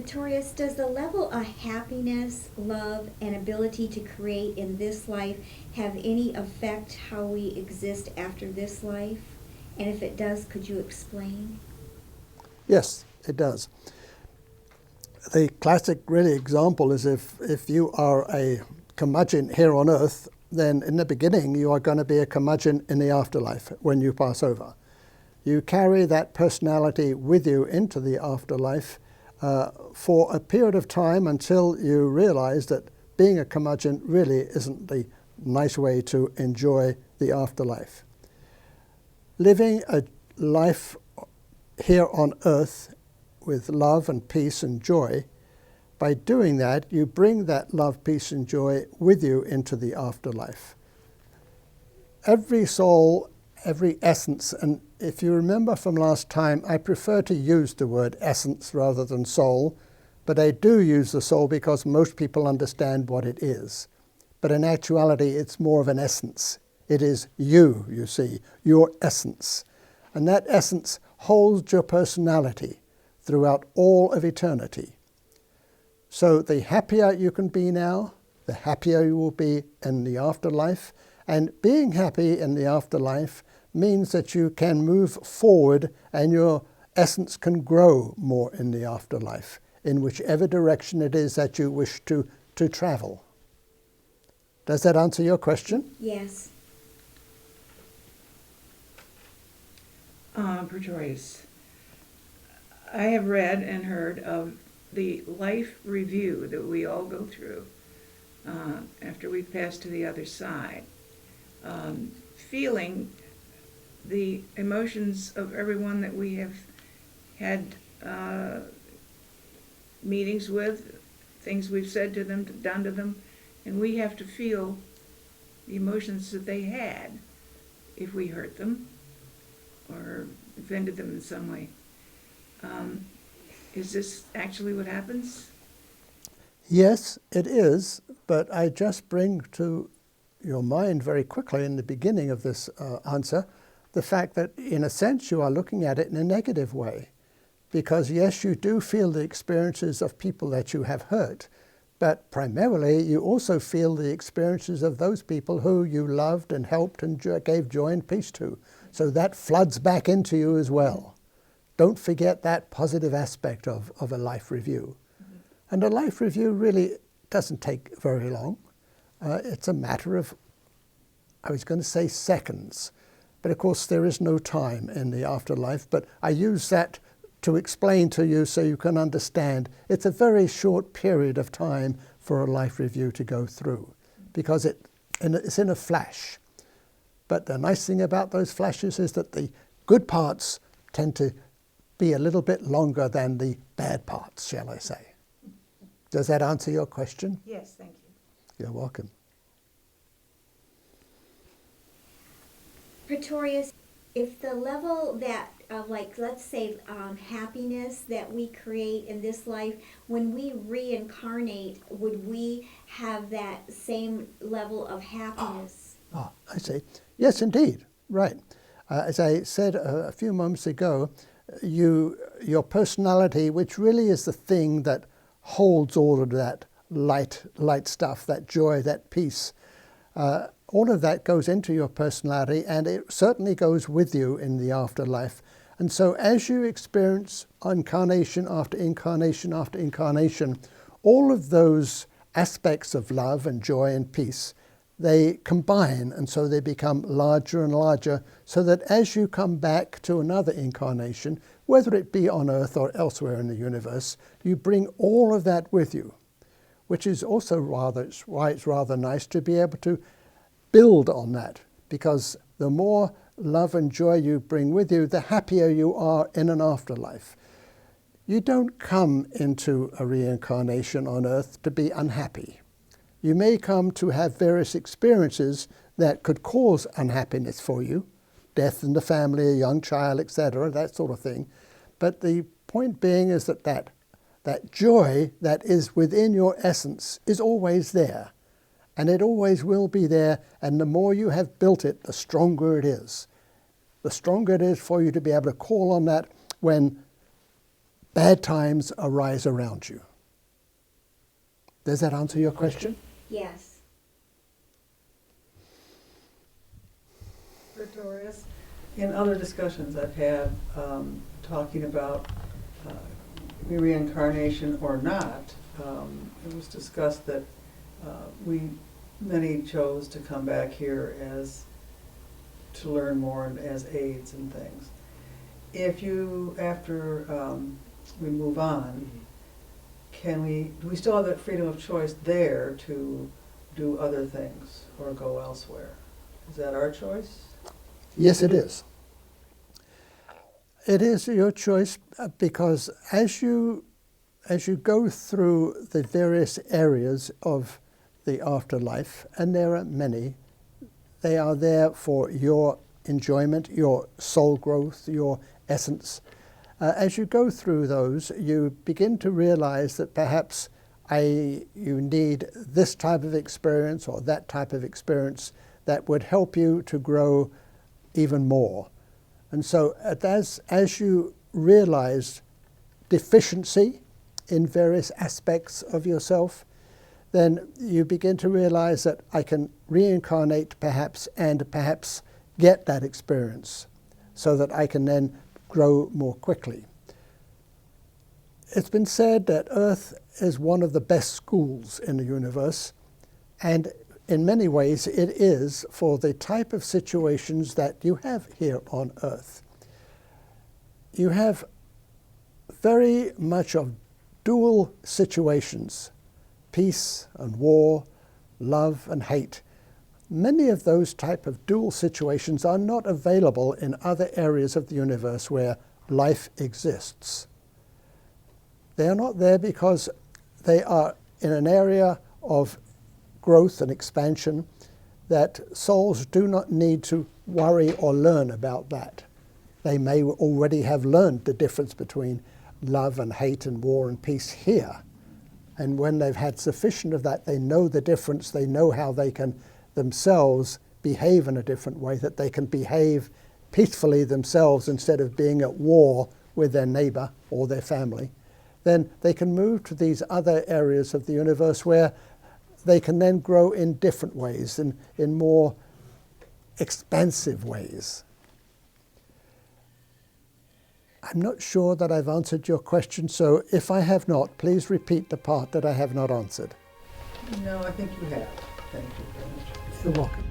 Pretorius, does the level of happiness, love, and ability to create in this life have any effect how we exist after this life? And if it does, could you explain? Yes, it does. The classic really example is if you are a curmudgeon here on earth, then in the beginning you are going to be a curmudgeon in the afterlife when you pass over. You carry that personality with you into the afterlife for a period of time until you realize that being a curmudgeon really isn't the nice way to enjoy the afterlife. Living a life here on earth with love and peace and joy, by doing that, you bring that love, peace and joy with you into the afterlife. Every soul, every essence, and if you remember from last time, I prefer to use the word essence rather than soul, but I do use the soul because most people understand what it is. But in actuality, it's more of an essence. It is you, you see, your essence. And that essence holds your personality throughout all of eternity. So the happier you can be now, the happier you will be in the afterlife. And being happy in the afterlife means that you can move forward and your essence can grow more in the afterlife, in whichever direction it is that you wish to travel. Does that answer your question? Yes. Pretorius, I have read and heard of the life review that we all go through after we pass to the other side. Feeling the emotions of everyone that we have had meetings with, things we've said to them, done to them, and we have to feel the emotions that they had if we hurt them or offended them in some way. Is this actually what happens? Yes, it is, but I just bring to your mind very quickly in the beginning of this answer the fact that in a sense you are looking at it in a negative way. Because yes, you do feel the experiences of people that you have hurt, but primarily you also feel the experiences of those people who you loved and helped and gave joy and peace to. So that floods back into you as well. Don't forget that positive aspect of a life review. Mm-hmm. And a life review really doesn't take very long. It's a matter of, I was going to say seconds, but of course there is no time in the afterlife, but I use that to explain to you so you can understand. It's a very short period of time for a life review to go through because it's in a flash. But the nice thing about those flashes is that the good parts tend to be a little bit longer than the bad parts, shall I say. Does that answer your question? Yes, thank you. You're welcome. Pretorius, if the level that of let's say happiness that we create in this life, when we reincarnate, would we have that same level of happiness? I see. Yes, indeed. Right. As I said a few moments ago, your personality, which really is the thing that holds all of that light stuff, that joy, that peace, all of that goes into your personality, and it certainly goes with you in the afterlife. And so as you experience incarnation after incarnation after incarnation, all of those aspects of love and joy and peace, they combine, and so they become larger and larger, so that as you come back to another incarnation, whether it be on Earth or elsewhere in the universe, you bring all of that with you, which is also why it's rather nice to be able to build on that, because the more love and joy you bring with you, the happier you are in an afterlife. You don't come into a reincarnation on Earth to be unhappy. You may come to have various experiences that could cause unhappiness for you, death in the family, a young child, etc., that sort of thing. But the point being is that joy that is within your essence is always there. And it always will be there, and the more you have built it, the stronger it is. The stronger it is for you to be able to call on that when bad times arise around you. Does that answer your question? Yes. Pretorius, in other discussions I've had talking about reincarnation or not, it was discussed that many chose to come back here to learn more and as aides and things. If you, after we move on, do we still have that freedom of choice there to do other things or go elsewhere? Is that our choice? Yes, it is. It is your choice because as you go through the various areas of the afterlife, and there are many, they are there for your enjoyment, your soul growth, your essence. As you go through those, you begin to realize that perhaps you need this type of experience or that type of experience that would help you to grow even more. And so as you realize deficiency in various aspects of yourself, then you begin to realize that I can reincarnate perhaps and perhaps get that experience so that I can then grow more quickly. It's been said that Earth is one of the best schools in the universe, and in many ways it is for the type of situations that you have here on Earth. You have very much of dual situations, peace and war, love and hate. Many of those type of dual situations are not available in other areas of the universe where life exists. They are not there because they are in an area of growth and expansion that souls do not need to worry or learn about that. They may already have learned the difference between love and hate and war and peace here. And when they've had sufficient of that, they know the difference, they know how they can themselves behave in a different way, that they can behave peacefully themselves instead of being at war with their neighbor or their family. Then they can move to these other areas of the universe where they can then grow in different ways, in more expansive ways. I'm not sure that I've answered your question, so if I have not, please repeat the part that I have not answered. No, I think you have. Thank you very much. You're welcome.